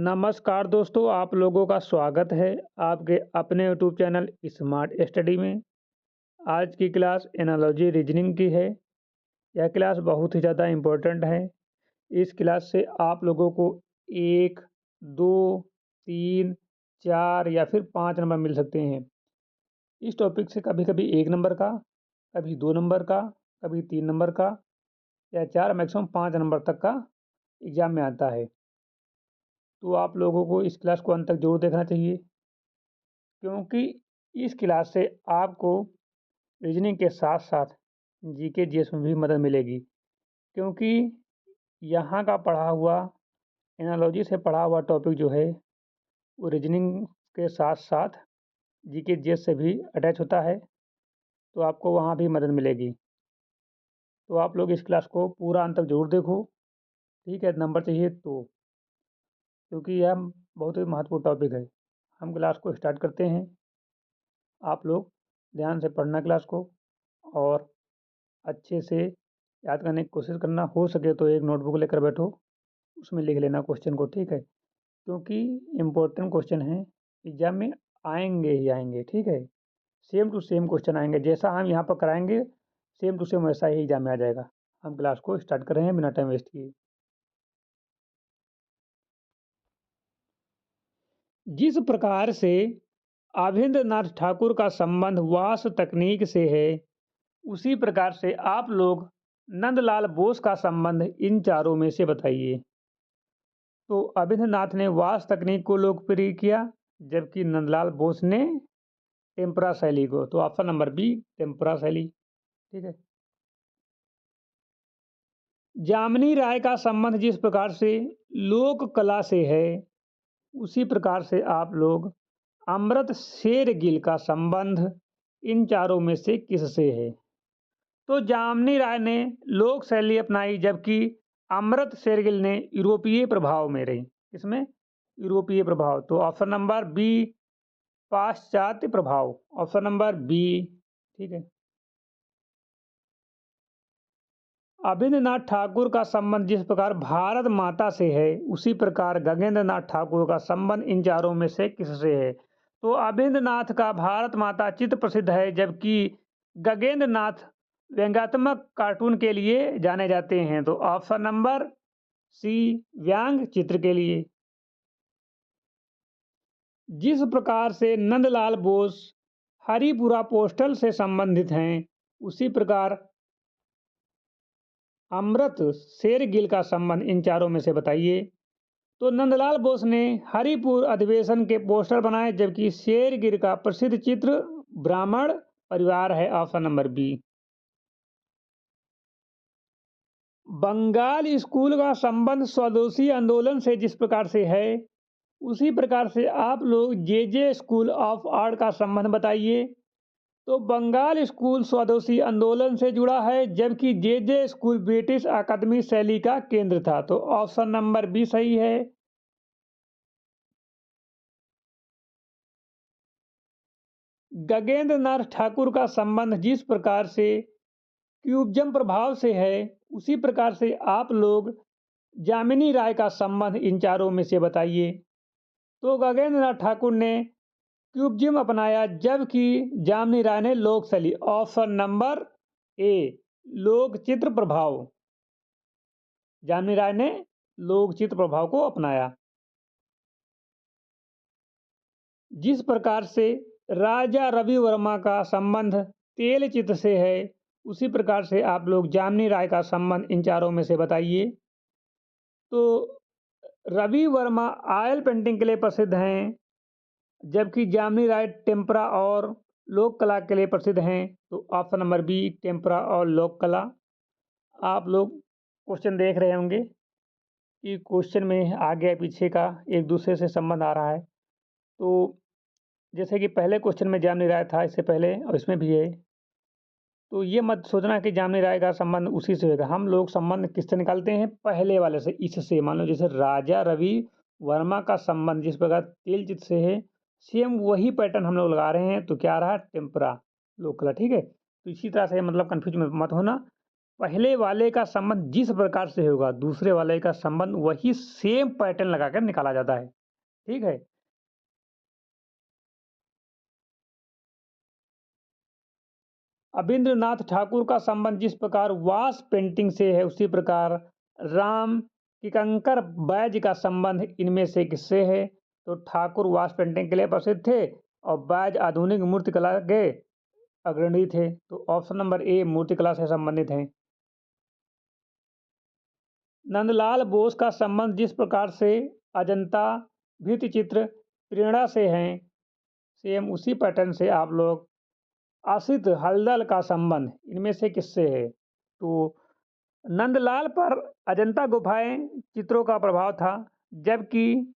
नमस्कार दोस्तों, आप लोगों का स्वागत है आपके अपने यूट्यूब चैनल स्मार्ट स्टडी में। आज की क्लास एनालॉजी रीजनिंग की है। यह क्लास बहुत ही ज़्यादा इम्पोर्टेंट है। इस क्लास से आप लोगों को 1, 2, 3, 4 या फिर 5 नंबर मिल सकते हैं। इस टॉपिक से कभी-कभी 1 नंबर का, कभी 2 नंबर का, कभी 3 नंबर का या 4 मैक्सिमम 5 नंबर तक का एग्ज़ाम में आता है। तो आप लोगों को इस क्लास को अंत तक ज़रूर देखना चाहिए, क्योंकि इस क्लास से आपको रीजनिंग के साथ-साथ जीके जीएस में भी मदद मिलेगी। क्योंकि यहाँ का पढ़ा हुआ एनालॉजी से पढ़ा हुआ टॉपिक जो है, वो रीजनिंग के साथ-साथ जीके जीएस से भी अटैच होता है, तो आपको वहाँ भी मदद मिलेगी। तो आप लोग इस क्लास को पूरा अंत तक ज़रूर देखो, ठीक है? नंबर चाहिए तो, क्योंकि यह बहुत ही महत्वपूर्ण टॉपिक है। हम क्लास को स्टार्ट करते हैं। आप लोग ध्यान से पढ़ना क्लास को और अच्छे से याद करने की कोशिश करना। हो सके तो एक नोटबुक लेकर बैठो, उसमें लिख लेना क्वेश्चन को, ठीक है? क्योंकि इम्पोर्टेंट क्वेश्चन हैं, एग्जाम में आएंगे ही आएंगे, ठीक है? सेम टू सेम क्वेश्चन आएंगे, जैसा हम यहाँ पर कराएंगे सेम टू सेम वैसा ही एग्जाम में आ जाएगा। हम क्लास को स्टार्ट कर रहे हैं बिना टाइम वेस्ट किए। जिस प्रकार से आविंद्रनाथ ठाकुर का संबंध वास्तु तकनीक से है, उसी प्रकार से आप लोग नंदलाल बोस का संबंध इन चारों में से बताइए। तो अविंद्रनाथ ने वास्तु तकनीक को लोकप्रिय किया, जबकि नंदलाल बोस ने टेम्परा शैली को। तो ऑप्शन नंबर बी, टेम्परा शैली, ठीक है। जामिनी राय का संबंध जिस प्रकार से लोक कला से है, उसी प्रकार से आप लोग अमृत शेरगिल का संबंध इन चारों में से किससे है? तो जामिनी राय ने लोक शैली अपनाई, जबकि अमृत शेरगिल ने यूरोपीय प्रभाव में रही। इसमें यूरोपीय प्रभाव। तो ऑप्शन नंबर बी, पाश्चात्य प्रभाव, ऑप्शन नंबर बी, ठीक है। अविंद्रनाथ ठाकुर का संबंध जिस प्रकार भारत माता से है, उसी प्रकार गगनेंद्रनाथ ठाकुर का संबंध इन चारों में से किससे है? तो अविंद्रनाथ का भारत माता चित्र प्रसिद्ध है, जबकि गगनेंद्रनाथ व्यंग्यात्मक कार्टून के लिए जाने जाते हैं। तो ऑप्शन नंबर सी, व्यंग चित्र के लिए। जिस प्रकार से नंदलाल बोस हरिपुरा पोस्टल से संबंधित हैं, उसी प्रकार अमृत शेरगिल का संबंध इन चारों में से बताइए। तो नंदलाल बोस ने हरिपुर अधिवेशन के पोस्टर बनाए, जबकि शेरगिल का प्रसिद्ध चित्र ब्राह्मण परिवार है, option number B. Bengal school का संबंध स्वदेशी आंदोलन से जिस प्रकार से है, उसी प्रकार से आप लोग जे स्कूल ऑफ आर्ट का संबंध बताइए। तो बंगाल स्कूल स्वदेशी आंदोलन से जुड़ा है, जबकि जे स्कूल ब्रिटिश अकादमी शैली का केंद्र था। तो ऑप्शन नंबर बी सही है। गगनेंद्रनाथ ठाकुर का संबंध जिस प्रकार से क्यूबिज्म प्रभाव से है, उसी प्रकार से आप लोग जामिनी राय का संबंध इन चारों में से बताइए। तो गगनेंद्रनाथ ठाकुर ने क्यूबिज्म अपनाया, जबकि जामिनी राय ने लोक शैली, ऑप्शन नंबर ए, लोक चित्र प्रभाव। जामिनी राय ने लोक चित्र प्रभाव को अपनाया। जिस प्रकार से राजा रवि वर्मा का संबंध तेल चित्र से है, उसी प्रकार से आप लोग जामिनी राय का संबंध इन चारों में से बताइए। तो रवि वर्मा ऑयल पेंटिंग के लिए प्रसिद्ध हैं, जबकि जामिनी राय टेम्परा और लोक कला के लिए प्रसिद्ध हैं। तो ऑप्शन नंबर बी, टेम्परा और लोक कला। आप लोग क्वेश्चन देख रहे होंगे कि क्वेश्चन में आगे पीछे का एक दूसरे से संबंध आ रहा है। तो जैसे कि पहले क्वेश्चन में जामिनी राय था, इससे पहले, और इसमें भी है। तो ये मत सोचना कि जामिनी राय का संबंध उसी से होगा। हम लोग संबंध किससे निकालते हैं? पहले वाले से, इससे। मान लो जैसे राजा रवि वर्मा का संबंध जिस प्रकार तेल चित्र से है, सेम वही पैटर्न हम लोग लगा रहे हैं। तो क्या रहा? टेम्परा, लोक कला, ठीक है। तो इसी तरह से मतलब कन्फ्यूज मत होना। पहले वाले का संबंध जिस प्रकार से होगा दूसरे वाले का संबंध वही सेम पैटर्न लगाकर निकाला जाता है। ठीक है। अबिंद्रनाथ ठाकुर का संबंध जिस प्रकार वास पेंटिंग से है उसी प्रकार राम किंकर बैज का संबंध इनमें से किससे है? तो ठाकुर वास पेंटिंग के लिए प्रसिद्ध थे और बैज आधुनिक मूर्तिकला के अग्रणी थे। तो ऑप्शन नंबर ए मूर्तिकला से संबंधित हैं। नंदलाल बोस का संबंध जिस प्रकार से अजंता भित्ति चित्र प्रेरणा से हैं सेम उसी पैटर्न से आप लोग आसित हलदल का संबंध इनमें से किससे है? तो नंदलाल पर अजंता गुफाएं चित्रों का प्रभाव था, जबकि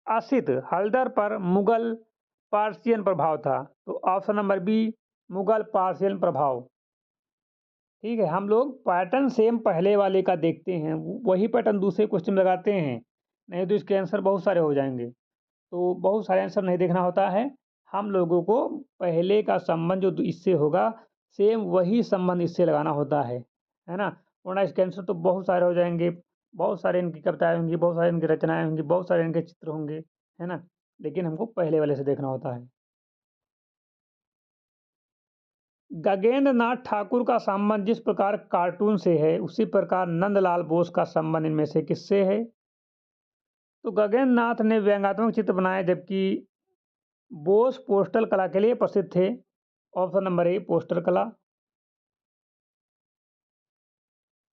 आसित हलदर पर मुगल पार्सियन प्रभाव था। तो option number B Mughal Persian प्रभाव। ठीक है, हम लोग पैटर्न सेम पहले वाले का देखते हैं, वही पैटर्न दूसरे क्वेश्चन में लगाते हैं, नहीं तो इसके आंसर बहुत सारे हो जाएंगे। तो बहुत सारे आंसर नहीं देखना होता है, हम लोगों को पहले का संबंध जो इससे होगा सेम वही संबंध इससे लगाना होता है ना। वरना इसके आंसर तो बहुत सारे हो जाएंगे, बहुत सारे इनकी कविताएं होंगी, बहुत सारे इनकी रचनाएं होंगी, बहुत सारे इनके चित्र होंगे, है ना। लेकिन हमको पहले वाले से देखना होता है। गगनेंद्र नाथ ठाकुर का संबंध जिस प्रकार कार्टून से है उसी प्रकार नंदलाल बोस का संबंध इनमें से किससे है? तो गगनेंद्र नाथ ने व्यंग्यात्मक चित्र बनाए, जबकि बोस पोस्टल कला के लिए प्रसिद्ध थे। ऑप्शन नंबर ए पोस्टर कला।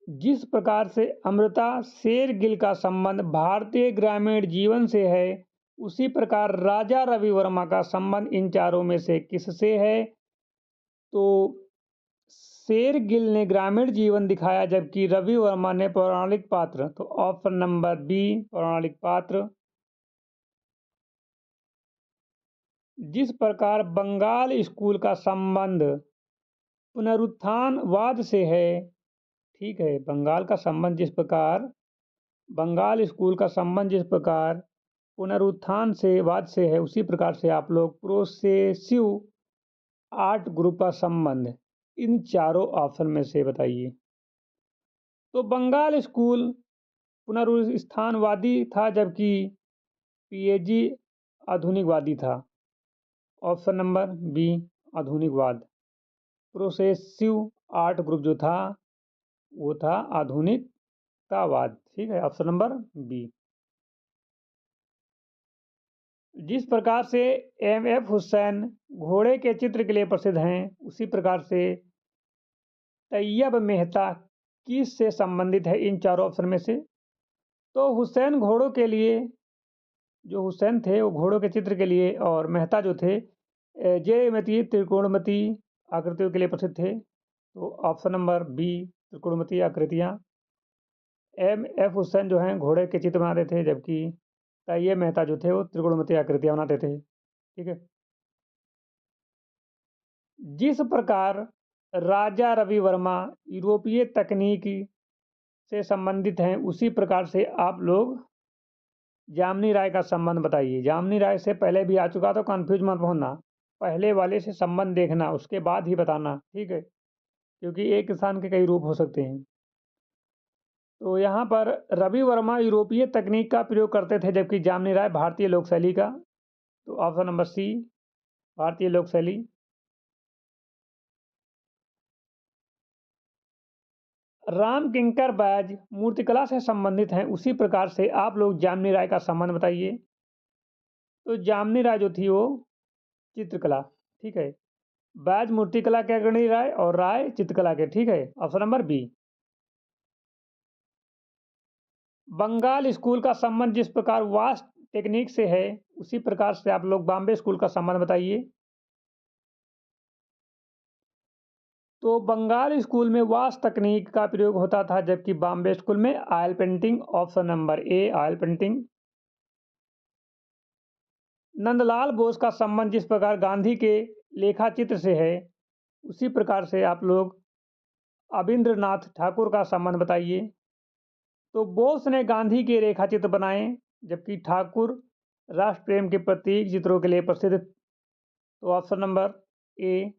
जिस प्रकार से अमृता शेरगिल का संबंध भारतीय ग्रामीण जीवन से है उसी प्रकार राजा रवि वर्मा का संबंध इन चारों में से किससे है? तो शेरगिल ने ग्रामीण जीवन दिखाया, जबकि रवि वर्मा ने पौराणिक पात्र। तो ऑप्शन नंबर बी पौराणिक पात्र। जिस प्रकार बंगाल स्कूल का संबंध पुनरुत्थानवाद से है, ठीक है, बंगाल का संबंध जिस प्रकार बंगाल स्कूल का संबंध जिस प्रकार पुनरुत्थान से वाद से है उसी प्रकार से आप लोग प्रोसेसिव आर्ट ग्रुप का संबंध इन चारों ऑप्शन में से बताइए। तो बंगाल स्कूल पुनरुत्थानवादी था, जबकि पीएजी आधुनिकवादी था। ऑप्शन नंबर बी आधुनिकवाद। प्रोसेसिव आर्ट ग्रुप जो था वो था आधुनिकतावाद। ठीक है, ऑप्शन नंबर बी। जिस प्रकार से एम.एफ. हुसैन घोड़े के चित्र के लिए प्रसिद्ध हैं उसी प्रकार से तैयब मेहता किस से संबंधित है इन चारों ऑप्शन में से? तो हुसैन घोड़ों के लिए, जो हुसैन थे वो घोड़ों के चित्र के लिए, और मेहता जो थे ज्यामितीय त्रिकोणमिति आकृतियों के लिए प्रसिद्ध थे। तो ऑप्शन नंबर बी त्रिकोणमिति आकृतियाँ। एम.एफ. हुसैन जो हैं घोड़े के चित्र बनाते थे, जबकि तैयब मेहता जो थे वो त्रिकोणमिति आकृतियाँ बनाते थे। ठीक है। जिस प्रकार राजा रवि वर्मा यूरोपीय तकनीकी से संबंधित हैं उसी प्रकार से आप लोग जामनी राय का संबंध बताइए। जामनी राय से पहले भी आ चुका, तो कंफ्यूज मत होना, पहले वाले से संबंध देखना उसके बाद ही बताना। ठीक है, क्योंकि एक किसान के कई रूप हो सकते हैं। तो यहाँ पर रवि वर्मा यूरोपीय तकनीक का प्रयोग करते थे, जबकि जामनी राय भारतीय लोक शैली का। तो ऑप्शन नंबर सी भारतीय लोक शैली। राम किंकर बैज मूर्तिकला से संबंधित हैं उसी प्रकार से आप लोग जामनी राय का संबंध बताइए। तो जामनी राय जो थी वो चित्रकला। ठीक है, बैज मूर्तिकला के अग्रणी राय और राय चित्रकला के। ठीक है, option number B. Bengal school का संबंध जिस प्रकार वास्ट टेक्निक से है उसी प्रकार से आप लोग बॉम्बे स्कूल का संबंध बताइए। तो बंगाल स्कूल में वास्ट तकनीक का प्रयोग होता था, जबकि बॉम्बे स्कूल में oil painting. Option number A oil painting. Nandlal Bose का संबंध जिस प्रकार गांधी के लेखा चित्र से है उसी प्रकार से आप लोग अबिंद्रनाथ ठाकुर का संबंध बताइए। तो बोस ने गांधी के रेखा चित्र बनाए, जबकि ठाकुर राष्ट्र प्रेम के प्रतीक चित्रों के लिए प्रसिद्ध। तो ऑप्शन नंबर ए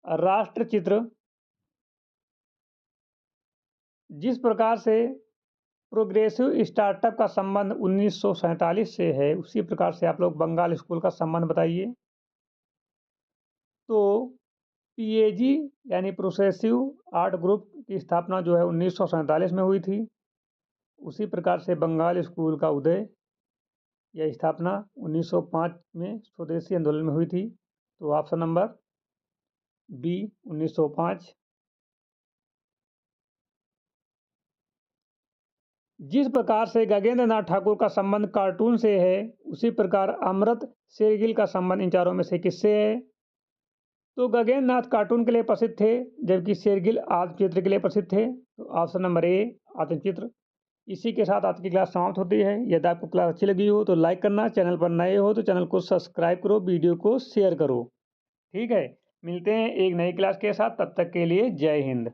राष्ट्र चित्र। जिस प्रकार से प्रोग्रेसिव स्टार्टअप का संबंध 1947 से है, उसी प्रकार से आप लोग बंगाल स्कूल का संबंध बताइए। तो पीएजी यानी प्रोग्रेसिव आर्ट ग्रुप की स्थापना जो है 1947 में हुई थी। उसी प्रकार से बंगाल स्कूल का उदय या स्थापना 1905 में स्वदेशी आंदोलन में हुई थी। तो ऑप्शन नंबर बी 1905। जिस प्रकार से गगनेंद्र नाथ ठाकुर का संबंध कार्टून से है, उसी प्रकार अमृत शेरगिल का संबंध इन चारों में से किससे है? तो गगनेंद्र नाथ कार्टून के लिए प्रसिद्ध थे, जबकि शेरगिल आत्मचित्र के लिए प्रसिद्ध थे। तो ऑप्शन नंबर ए आत्मचित्र। इसी के साथ आज की क्लास समाप्त होती है। यदि आपको क्लास अच्छी लगी हो तो लाइक करना, चैनल पर नए हो तो चैनल को सब्सक्राइब करो, वीडियो को शेयर करो। ठीक है, मिलते हैं एक नई क्लास के साथ, तब तक के लिए जय हिंद।